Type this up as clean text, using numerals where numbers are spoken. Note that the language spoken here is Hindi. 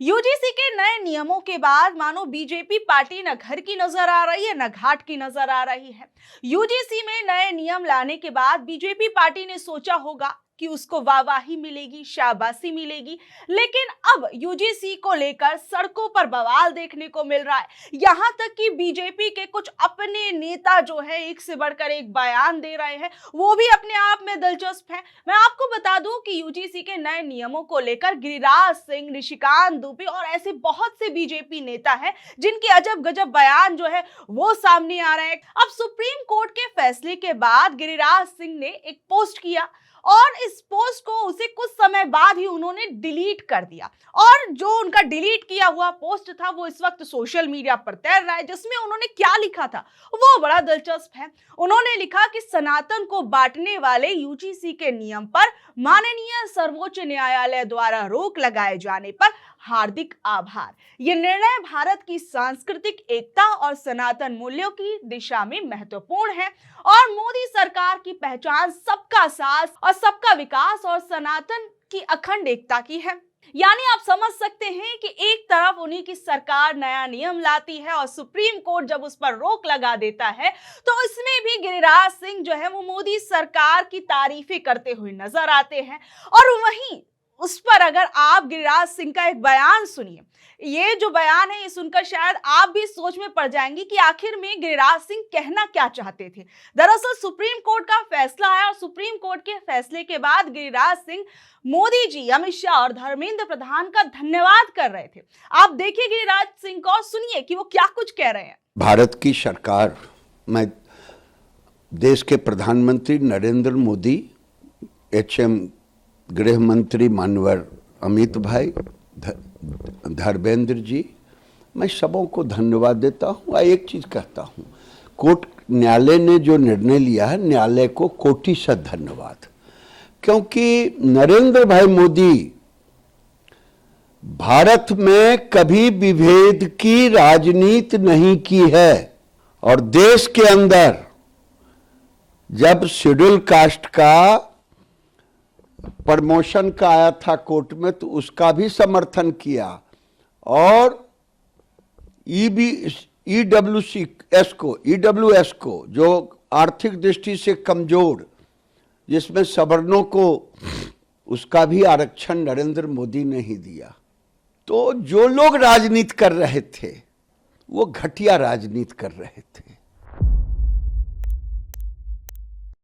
यूजीसी के नए नियमों के बाद मानो बीजेपी पार्टी न घर की नजर आ रही है न घाट की नजर आ रही है। यूजीसी में नए नियम लाने के बाद बीजेपी पार्टी ने सोचा होगा कि उसको वाहवाही मिलेगी, शाबाशी मिलेगी, लेकिन अब यूजीसी को लेकर सड़कों पर बवाल देखने को मिल रहा है। यहां तक कि बीजेपी के कुछ अपने नेता जो है एक से बढ़कर एक बयान दे रहे हैं, वो भी अपने आप में दिलचस्प है। मैं आपको बता दूं कि यूजीसी के नए नियमों को लेकर गिरिराज सिंह, निशिकांत दुबे और ऐसे बहुत से बीजेपी नेता हैं जिनके अजब गजब बयान जो है वो सामने आ रहे हैं। अब सुप्रीम कोर्ट के फैसले के बाद गिरिराज सिंह ने एक पोस्ट किया और इस पोस्ट को उसे कुछ समय बाद ही उन्होंने डिलीट कर दिया। और जो उनका डिलीट किया हुआ पोस्ट था वो इस वक्त सोशल मीडिया पर तैर रहा है, जिसमें उन्होंने क्या लिखा था वो बड़ा दिलचस्प है। उन्होंने लिखा कि सनातन को बांटने वाले यूजीसी के नियम पर माननीय सर्वोच्च न्यायालय द्वारा रोक लगाए जाने पर हार्दिक आभार। ये निर्णय भारत की सांस्कृतिक एकता और सनातन मूल्यों की दिशा में महत्वपूर्ण है और मोदी सरकार की पहचान सबका साथ और सबका विकास और सनातन की अखंड एकता की है। यानी आप समझ सकते हैं कि एक तरफ उन्हीं की सरकार नया नियम लाती है और सुप्रीम कोर्ट जब उस पर रोक लगा देता है तो इसमें भी गिरिराज सिंह जो है वो मोदी सरकार की तारीफें करते हुए नजर आते हैं। और वहीं उस पर अगर आप गिरिराज सिंह का एक बयान सुनिए, ये जो बयान है ये सुनकर शायद आप भी सोच में पड़ जाएंगे कि आखिर में गिरिराज सिंह कहना क्या चाहते थे। दरअसल सुप्रीम कोर्ट का फैसला आया और सुप्रीम कोर्ट के फैसले के बाद गिरिराज सिंह मोदी जी, अमित शाह और धर्मेंद्र प्रधान का धन्यवाद कर रहे थे। आप देखिए गिरिराज सिंह को और सुनिए कि वो क्या कुछ कह रहे हैं। भारत की सरकार, मैं देश के प्रधानमंत्री नरेंद्र मोदी, HM गृह मंत्री मानवर अमित भाई, धर्मेंद्र जी, मैं सबों को धन्यवाद देता हूँ। एक चीज कहता हूँ, कोर्ट न्यायालय ने जो निर्णय लिया है, न्यायालय को कोटिशत धन्यवाद, क्योंकि नरेंद्र भाई मोदी भारत में कभी विभेद की राजनीति नहीं की है और देश के अंदर जब शेड्यूल कास्ट का प्रमोशन का आया था कोर्ट में तो उसका भी समर्थन किया और ईडब्ल्यूएस को जो आर्थिक दृष्टि से कमजोर, जिसमें सवर्णों को, उसका भी आरक्षण नरेंद्र मोदी ने ही दिया। तो जो लोग राजनीति कर रहे थे वो घटिया राजनीति कर रहे थे।